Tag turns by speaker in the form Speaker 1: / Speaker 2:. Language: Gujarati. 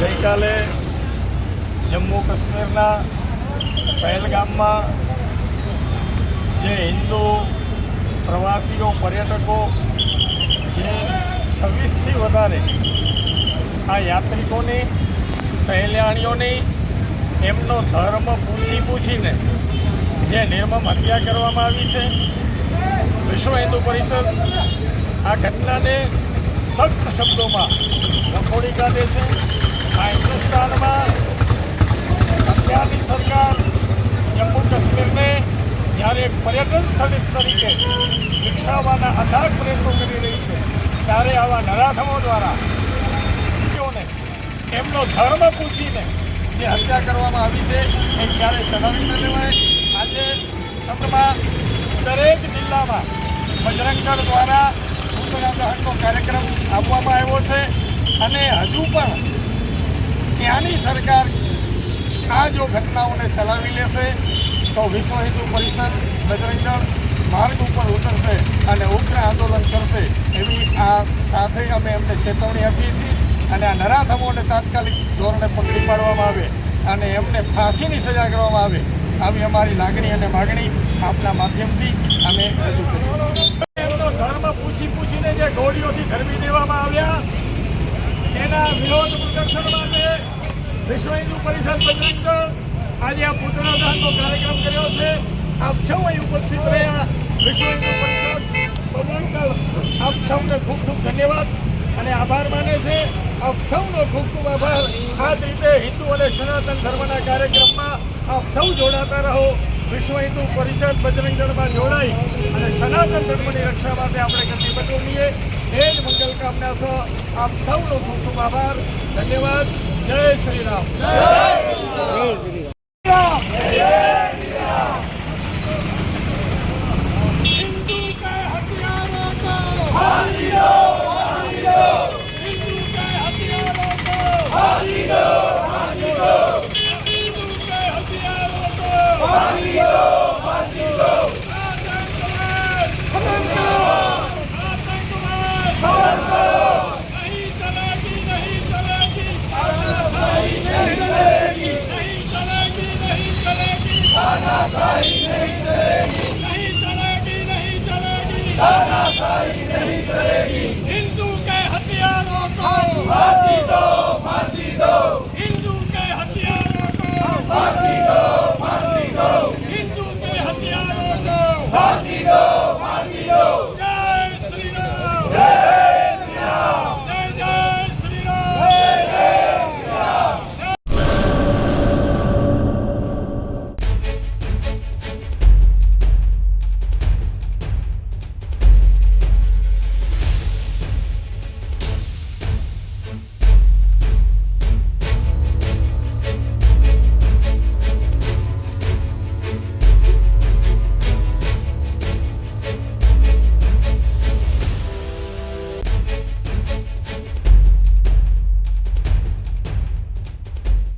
Speaker 1: ગઈકાલે જમ્મુ કાશ્મીરના પહેલગામમાં જે હિન્દુ પ્રવાસીઓ પર્યટકો જે 26થી વધારે આ યાત્રિકોની સહેલાણીઓની એમનો ધર્મ પૂછીને જે નિર્મમ હત્યા કરવામાં આવી છે, વિશ્વ હિન્દુ પરિષદ આ ઘટનાને સખ્ત શબ્દોમાં વખોડી કાઢે છે. આ હિન્દુસ્તાનમાં અત્યારની સરકાર જમ્મુ કાશ્મીરને જ્યારે એક પર્યટન સ્થળ તરીકે વિકસાવવાના અથાગ પ્રયત્નો કરી રહી છે, ત્યારે આવા નરાધમો દ્વારા એમનો ધર્મ પૂછીને જે હત્યા કરવામાં આવી છે એ ક્યારે ચલાવી ન લેવાય. આજે સંઘમાં દરેક જિલ્લામાં બજરંગ દળ દ્વારા પૂતળા દહનનો કાર્યક્રમ આપવામાં આવ્યો છે અને હજુ પણ ત્યાંની સરકાર આ જો ઘટનાઓને ચલાવી લેશે તો વિશ્વ હિન્દુ પરિષદ બજરંગ દળ માર્ગ ઉપર ઉતરશે અને ઉગ્ર આંદોલન કરશે એવી આ સાથે અમે એમને ચેતવણી આપીએ છીએ અને આ નરાધમોને તાત્કાલિક ધોરણે પકડી પાડવામાં આવે અને એમને ફાંસીની સજા કરવામાં આવે આવી અમારી લાગણી અને માગણી આપના માધ્યમથી અમે રજૂ કરી. એમનો ધર્મ પૂછીને જે ગોળીઓથી ધરવી દેવામાં આવ્યા એના વિરોધ પ્રદર્શન માટે વિશ્વ હિન્દુ પરિષદ બજરંગ દળ આજે આ પૂતળા દહનનો કાર્યક્રમ કર્યો છે. આપ સૌ અહીં ઉપસ્થિત રહ્યા વિશ્વ હિન્દુ પરિષદ બજરંગ દળ આપ સૌને ખૂબ ખૂબ ધન્યવાદ અને આભાર માને છે. આપ સૌનો ખૂબ ખૂબ આભાર. આ જ રીતે હિન્દુ અને સનાતન ધર્મના કાર્યક્રમમાં આપ સૌ જોડાતા રહો. વિશ્વ હિન્દુ પરિષદ બજરંગ દળમાં જોડાઈ અને સનાતન ધર્મની રક્ષા માટે આપણે કટિબદ્ધ બનીએ એ જ મંગલ કામના સહ આપ સૌનો ખૂબ ખૂબ આભાર, ધન્યવાદ. જય શ્રી રામ. હિન્દુ કે હથિયારો કો ફાંસી દો, ફાંસી દો. હિન્દુ કે હથિયારો કો ફાંસી દો, ફાંસી દો. હિન્દુ કે હથિયારો કો ફાંસી દો, ફાંસી દો. આતંકવાદ ખતમ કરો, આતંકવાદ ખતમ કરો. નહીં ચલેગી, નહીં ચલેગી, તાનાશાही नहीं चलेगी, नहीं चलेगी, नहीं चलेगी, तानाशाही नहीं चलेगी, नहीं चलेगी, नहीं चलेगी, तानाशाही